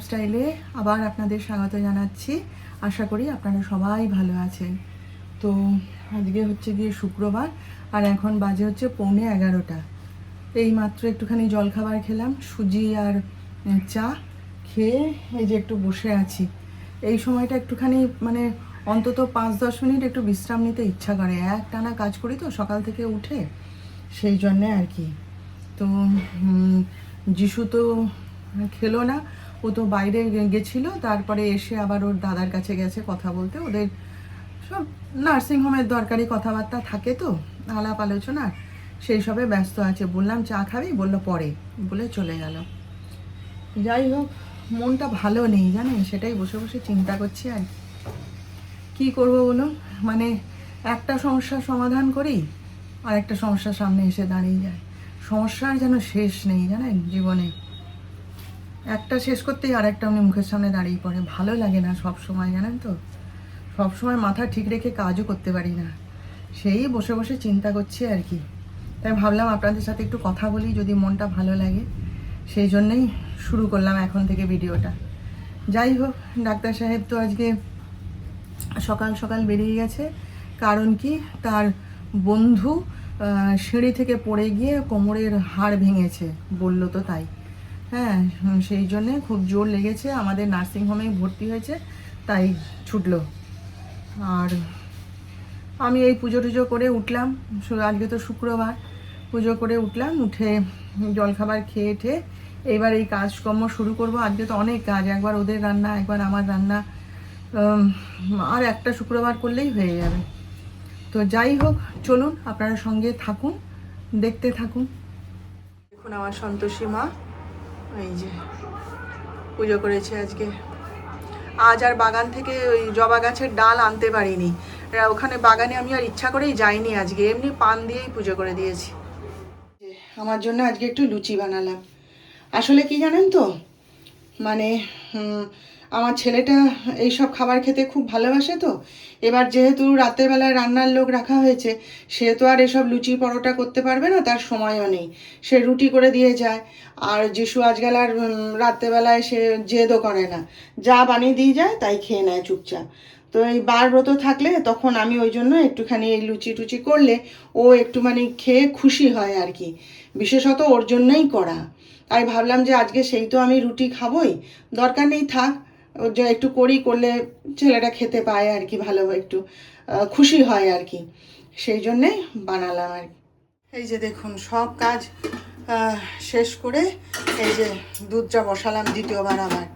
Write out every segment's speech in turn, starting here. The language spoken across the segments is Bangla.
লাইফস্টাইলে আবার আপনাদের স্বাগত জানাচ্ছি। আশা করি আপনারা সবাই ভালো আছেন। তো আজকে হচ্ছে গিয়ে শুক্রবার, আর এখন বাজে হচ্ছে 11:15। এই মাত্র একটুখানি জলখাবার খেলাম, সুজি আর চা খেয়ে এই যে একটু বসে আছি। এই সময়টা একটুখানি মানে অন্তত 5-10 মিনিট একটু বিশ্রাম নিতে ইচ্ছা করে। একটানা কাজ করি তো সকাল থেকে উঠে, সেই জন্যে আর কি। তো যিশু তো খেলো না, ও তো বাইরে গেছিলো, তারপরে এসে আবার ওর দাদার কাছে গেছে কথা বলতে। ওদের সব নার্সিংহোমের দরকারি কথাবার্তা থাকে তো, আলাপ আলোচনা, সেই সবে ব্যস্ত আছে। বললাম চা খাবি, বললো পরে, বলে চলে গেল। যাই হোক, মনটা ভালো নেই জানেন, সেটাই বসে বসে চিন্তা করছি। আর কি করব বলো, মানে একটা সমস্যার সমাধান করি আর একটা সমস্যার সামনে এসে দাঁড়িয়ে যায়। সমস্যার যেন শেষ নেই জানেন জীবনে, একটা শেষ করতেই আর একটা উনি মুখের সামনে দাঁড়িয়ে পড়ে। ভালো লাগে না সব সময়, জানেন তো, সব সময় মাথা ঠিক রেখে কাজও করতে পারি না। সেই বসে বসে চিন্তা করছি আর কি। তাই ভাবলাম আপনাদের সাথে একটু কথা বলি, যদি মনটা ভালো লাগে। সেই জন্যই শুরু করলাম এখন থেকে ভিডিওটা। যাই হোক, ডাক্তার সাহেব তো আজকে সকাল সকাল বেরিয়ে গেছে। কারণ কি, তার বন্ধু সিঁড়ি থেকে পড়ে গিয়ে কোমরের হাড় ভেঙেছে, বললো তো তাই। হ্যাঁ, সেই জন্যে খুব জোর লেগেছে, আমাদের নার্সিংহোমেই ভর্তি হয়েছে, তাই ছুটলো। আর আমি এই পুজো টুজো করে উঠলাম, আজকে তো শুক্রবার, পুজো করে উঠলাম, উঠে জলখাবার খেয়ে ঠে এবার এই কাজকর্ম শুরু করব। আজকে তো অনেক কাজ, একবার ওদের রান্না, একবার আমার রান্না, আর একটা শুক্রবার করলেই হয়ে যাবে। তো যাই হোক, চলুন আপনারা সঙ্গে থাকুন, দেখতে থাকুন। দেখুন আমার সন্তোষী মা এই যে পুজো করেছে আজকে। আজ আর বাগান থেকে ওই জবা গাছের ডাল আনতে পারিনি, ওখানে বাগানে আমি আর ইচ্ছা করেই যাইনি আজকে, এমনি পান দিয়েই পুজো করে দিয়েছি। আমার জন্য আজকে একটু লুচি বানালাম। আসলে কি জানেন তো, মানে আমার ছেলেটা এইসব খাবার খেতে খুব ভালোবাসে। তো এবার যেহেতু রাত্রেবেলায় রান্নার লোক রাখা হয়েছে, সে তো আর এসব লুচি পরোটা করতে পারবে না, তার সময়ও নেই, সে রুটি করে দিয়ে যায়। আর যিশু আজকাল আর রাত্রেবেলায় সে জেদও করে না, যা বানিয়ে দিয়ে যায় তাই খেয়ে নেয় চুপচাপ। তো এই বার ব্রত থাকলে তখন আমি ওই জন্য একটুখানি এই লুচি টুচি করলে ও একটু মানে খেয়ে খুশি হয় আর কি, বিশেষত ওর জন্যই করা। তাই ভাবলাম যে আজকে সেই তো আমি রুটি খাবোই, দরকার নেই থাক, ওর যে একটু করলে ছেলেটা খেতে পায় আর কি, ভালো একটু খুশি হয় আর কি, সেই জন্যেই বানালাম আর কি। এই যে দেখুন সব কাজ শেষ করে এই যে দুধটা বসালাম দ্বিতীয়বার আবার।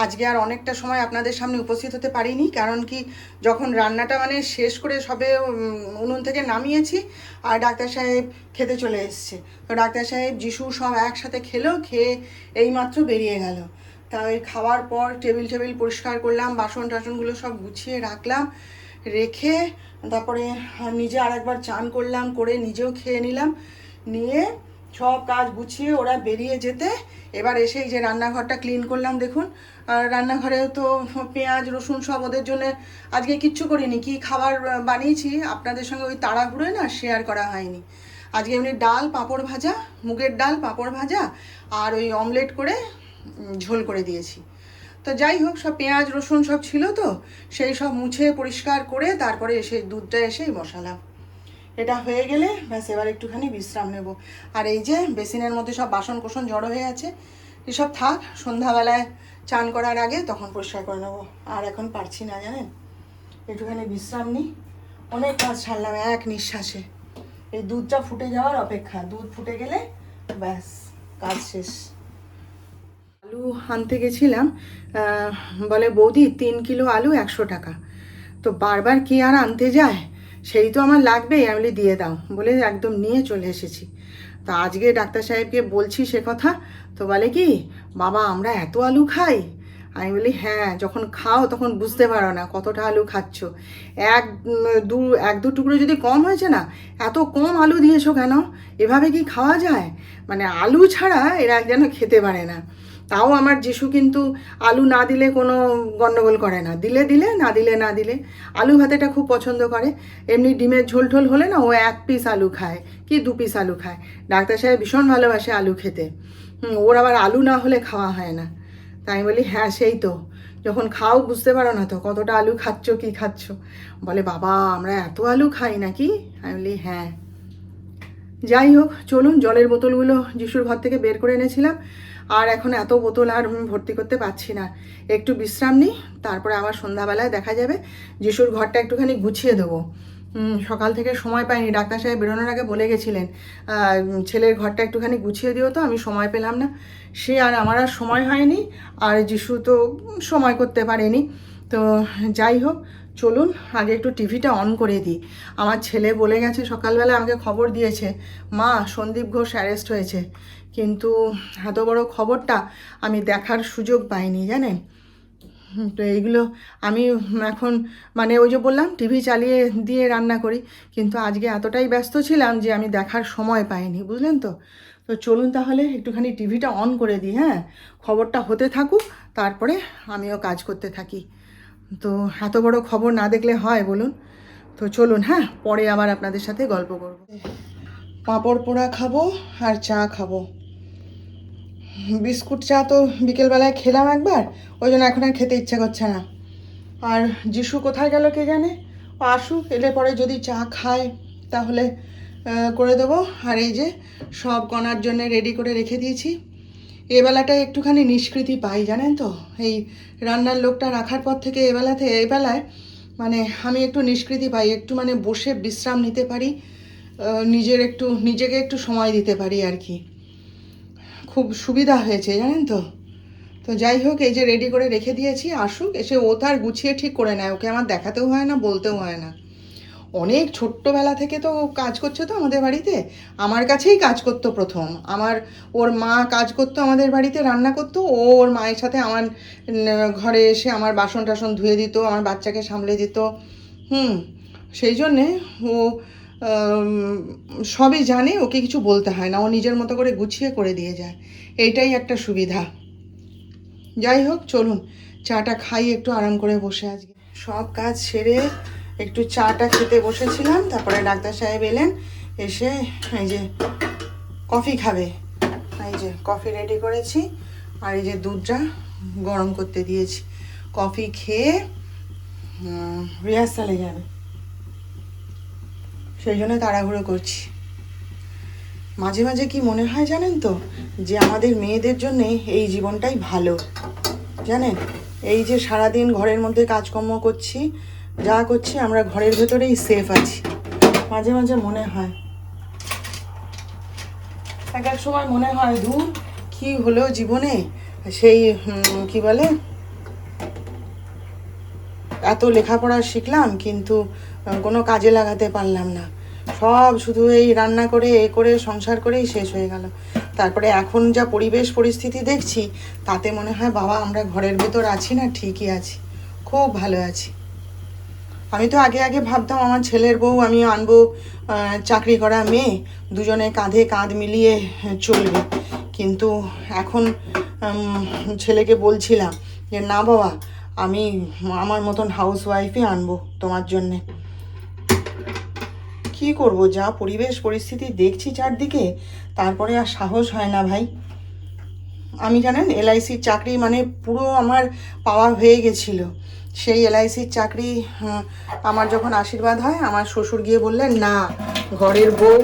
আজকে আর অনেকটা সময় আপনাদের সামনে উপস্থিত হতে পারিনি, কারণ কি, যখন রান্নাটা মানে শেষ করে সবে উনুন থেকে নামিয়েছি আর ডাক্তার সাহেব খেতে চলে এসছে। তো ডাক্তার সাহেব যিশু সব একসাথে খেলো, খেয়ে এইমাত্র বেরিয়ে গেল। তাই খাওয়ার পর টেবিল পরিষ্কার করলাম, বাসন টাসনগুলো সব গুছিয়ে রাখলাম, রেখে তারপরে নিজে আরেকবার চান করলাম, করে নিজেও খেয়ে নিলাম, নিয়ে সব কাজ গুছিয়ে ওরা বেরিয়ে যেতে এবার এসেই যে রান্নাঘরটা ক্লিন করলাম। দেখুন, রান্নাঘরে তো পেঁয়াজ রসুন সব ওদের জন্য আজকে কিচ্ছু করিনি। কি খাবার বানিয়েছি আপনাদের সঙ্গে ওই তাড়াহুড়োয় না শেয়ার করা হয়নি। আজকে এমনি ডাল পাঁপড় ভাজা, মুগের ডাল পাঁপড় ভাজা আর ওই অমলেট করে ঝোল করে দিয়েছি। তো যাই হোক, সব পেঁয়াজ রসুন সব ছিল, তো সেই সব মুছে পরিষ্কার করে তারপরে এসে দুধটা এসেই বসালাম। এটা হয়ে গেলে ব্যাস এবার একটুখানি বিশ্রাম নেব। আর এই যে বেসিনের মধ্যে সব বাসন কোসন জড়ো হয়ে আছে, এসব থাক, সন্ধ্যাবেলায় চান করার আগে তখন পরিষ্কার করে নেবো। আর এখন পারছি না জানেন, একটুখানি বিশ্রাম নিই। অনেক কাজ ছাড়লাম এক নিঃশ্বাসে। এই দুধটা ফুটে যাওয়ার অপেক্ষা, দুধ ফুটে গেলে ব্যাস কাজ শেষ। আলু আনতে গেছিলাম, বলে বৌদি 3 কিলো আলু 100 টাকা। তো বারবার কি আর আনতে যায়, সেই তো আমার লাগবেই, আমি বলি দিয়ে দাও, বলে একদম নিয়ে চলে এসেছি। তো আজকে ডাক্তার সাহেবকে বলছি সে কথা, তো বলে কি, বাবা আমরা এত আলু খাই? আমি বলি হ্যাঁ, যখন খাও তখন বুঝতে পারো না কতটা আলু খাচ্ছ। এক দু টুকরো যদি কম হয়েছে না, এত কম আলু দিয়েছো কেন? এভাবে কি খাওয়া যায়? মানে আলু ছাড়া এরা যেন খেতে পারে না। তাও আমার যিশু কিন্তু আলু না দিলে কোনো গণ্ডগোল করে না, দিলে দিলে, না দিলে না দিলে। আলু ভাতেটা খুব পছন্দ করে। এমনি ডিমের ঝোল ঠোল হলে না, ও 1 পিস আলু খায় কি 2 পিস আলু খায়। ডাক্তার সাহেব ভীষণ ভালোবাসে আলু খেতে, ওর আবার আলু না হলে খাওয়া হয় না। তাই আমি বলি হ্যাঁ সেই তো, যখন খাও বুঝতে পারো না তো কতটা আলু খাচ্ছ কি খাচ্ছ। বলে বাবা আমরা এত আলু খাই নাকি? আমি বলি হ্যাঁ। যাই হোক চলুন, জলের বোতলগুলো যিশুর ঘর থেকে বের করে এনেছিলাম, আর এখন এত বোতল আর ভর্তি করতে পারছি না। একটু বিশ্রাম নিই, তারপরে আবার সন্ধ্যাবেলায় দেখা যাবে। যিশুর ঘরটা একটুখানি গুছিয়ে দেবো। সকাল থেকে সময় পাইনি, ডাক্তার সাহেব বেরোনোর আগে বলে গেছিলেন ছেলের ঘরটা একটুখানি গুছিয়ে দিও, তো আমি সময় পেলাম না। সে আর আমার আর সময় হয়নি, আর যিশু তো সময় করতে পারেনি। তো যাই হোক চলুন আগে একটু টিভিটা অন করে দিই। আমার ছেলে বলে গেছে, সকালবেলা আমাকে খবর দিয়েছে, মা সন্দীপ ঘোষ অ্যারেস্ট হয়েছে। কিন্তু এত বড় খবরটা আমি দেখার সুযোগ পাইনি জানেন। তো এইগুলো আমি এখন মানে ওই যে বললাম টিভি চালিয়ে দিয়ে রান্না করি, কিন্তু আজকে এতটাই ব্যস্ত ছিলাম যে আমি দেখার সময় পাইনি, বুঝলেন তো। তো চলুন তাহলে একটুখানি টিভিটা অন করে দিই, হ্যাঁ, খবরটা হতে থাকুক, তারপরে আমিও কাজ করতে থাকি। তো এত বড় খবর না দেখলে হয় বলুন। তো চলুন, হ্যাঁ, পরে আবার আপনাদের সাথে গল্প করব। পাঁপড় পোড়া খাবো আর চা খাবো। বিস্কুট চা তো বিকেলবেলায় খেলাম একবার, ওই জন্য এখন আর খেতে ইচ্ছে করছে না। আর যিশু কোথায় গেল কে জানে, ও আসুক, এলে পরে যদি চা খায় তাহলে করে দেবো। আর এই যে সব কণার জন্য রেডি করে রেখে দিয়েছি। এবেলাটায় একটুখানি নিষ্কৃতি পাই জানেন তো, এই রান্নার লোকটা রাখার পর থেকে এবেলায় মানে আমি একটু নিষ্কৃতি পাই, একটু মানে বসে বিশ্রাম নিতে পারি, নিজেকে একটু সময় দিতে পারি আর কি। খুব সুবিধা হয়েছে জানেন তো। তো যাই হোক এই যে রেডি করে রেখে দিয়েছি, আসুক, এসে ও তার গুছিয়ে ঠিক করে নেয়, ওকে আমার দেখাতেও হয় না বলতেও হয় না। অনেক ছোট্টবেলা থেকে তো কাজ করছে তো আমাদের বাড়িতে, আমার কাছেই কাজ করতো প্রথম। ওর মা কাজ করতো আমাদের বাড়িতে, রান্না করতো, ও ওর মায়ের সাথে আমার ঘরে এসে আমার বাসন টাসন ধুয়ে দিত, আমার বাচ্চাকে সামলে দিত। সেই জন্যে ও সবই জানে, ওকে কিছু বলতে হয় না, ও নিজের মতো করে গুছিয়ে করে দিয়ে যায়, এইটাই একটা সুবিধা। যাই হোক চলুন চাটা খাই, একটু আরাম করে বসে। আজকে সব কাজ সেরে একটু চাটা খেতে বসেছিলাম, তারপরে ডাক্তার সাহেব এলেন, এসে এই যে কফি খাবে, এই যে কফি রেডি করেছি, আর এই যে দুধটা গরম করতে দিয়েছি। কফি খেয়ে রিহার্সালে যাবে, সেই জন্য তাড়াহুড়ো করছি। মাঝে মাঝে কি মনে হয় জানেন তো, যে আমাদের মেয়েদের জন্যে এই জীবনটাই ভালো জানেন। এই যে সারাদিন ঘরের মধ্যে কাজকর্ম করছি, যা করছি আমরা ঘরের ভেতরেই সেফ আছি, মাঝে মাঝে মনে হয়। এক এক সময় মনে হয় দূর কি হলো জীবনে, সেই কি বলে, এত লেখাপড়া শিখলাম কিন্তু কোনো কাজে লাগাতে পারলাম না, সব শুধু এই রান্না করে এ করে সংসার করেই শেষ হয়ে গেল। তারপরে এখন যা পরিবেশ পরিস্থিতি দেখছি, তাতে মনে হয় বাবা আমরা ঘরের ভেতর আছি না, ঠিকই আছি, খুব ভালো আছি। আমি তো আগে ভাবতাম আমার ছেলের বউ আমি আনবো, চাকরি করা মেয়ে, দুজনে কাঁধে কাঁধ মিলিয়ে চলবে। কিন্তু এখন ছেলেকে বলছিলাম যে না বাবা, আমি আমার মতন হাউস ওয়াইফই আনবো তোমার জন্যে। কি করব, যা পরিবেশ পরিস্থিতি দেখছি চারদিকে, তারপরে আর সাহস হয় না ভাই। আমি জানেন এলআইসির চাকরি মানে পুরো আমার পাওয়া হয়ে গেছিলো। সেই এলআইসির চাকরি আমার যখন আশীর্বাদ হয়, আমার শ্বশুর গিয়ে বললেন না, ঘরের বউ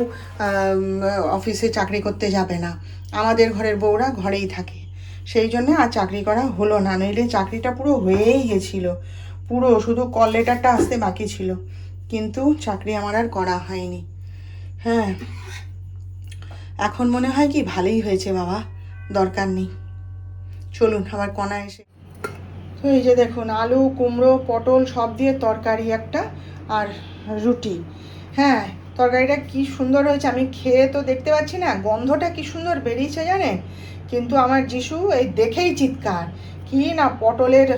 অফিসে চাকরি করতে যাবে না, আমাদের ঘরের বউরা ঘরেই থাকে। সেই জন্যে আর চাকরি করা হলো না, নইলে চাকরিটা পুরো হয়েই গেছিলো, পুরো শুধু কল লেটারটা আসতে বাকি ছিল, কিন্তু চাকরি আমার আর করা হয়নি। হ্যাঁ, এখন মনে হয় কি ভালোই হয়েছে বাবা, দরকার নেই। চলুন আবার কণা এসে। তো এই যে দেখুন আলু কুমড়ো পটল সব দিয়ে তরকারি একটা, আর রুটি। হ্যাঁ, তরকারিটা কি সুন্দর হয়েছে, আমি খেয়ে তো দেখতে পাচ্ছি না, গন্ধটা কি সুন্দর বেরিয়েছে জানেন। কিন্তু আমার যিশু এই দেখেই চিৎকার, কি না পটলের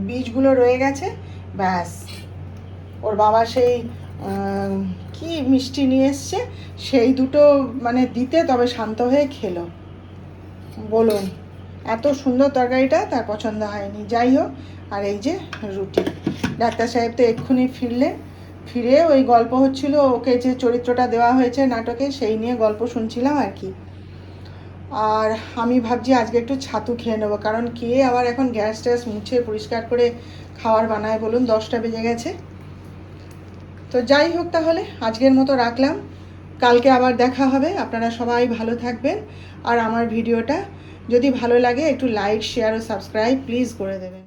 বীজগুলো রয়ে গেছে, ব্যাস ওর বাবা সেই কি মিষ্টি নিয়ে এসছে, সেই দুটো মানে দিতে তবে শান্ত হয়ে খেলো। বলুন, এত সুন্দর তরকারিটা তার পছন্দ হয়নি। যাই হোক, আর এই যে রুটি। ডাক্তার সাহেব তো এক্ষুনি ফিরে ওই গল্প হচ্ছিল, ওকে যে চরিত্রটা দেওয়া হয়েছে নাটকে সেই নিয়ে গল্প শুনছিলাম আর কি। আর আমি ভাবছি আজকে একটু ছাতু খেয়ে নেবো, কারণ কে আবার এখন গ্যাস ট্যাস মুছে পরিষ্কার করে খাবার বানায় বলুন, 10টা বেজে গেছে। তো যাই হোক, তাহলে আজকের মতো রাখলাম, কালকে আবার দেখা হবে। আপনারা সবাই ভালো থাকবেন, আর আমার ভিডিওটা যদি ভালো লাগে একটু লাইক, শেয়ার ও সাবস্ক্রাইব প্লিজ করে দেবেন।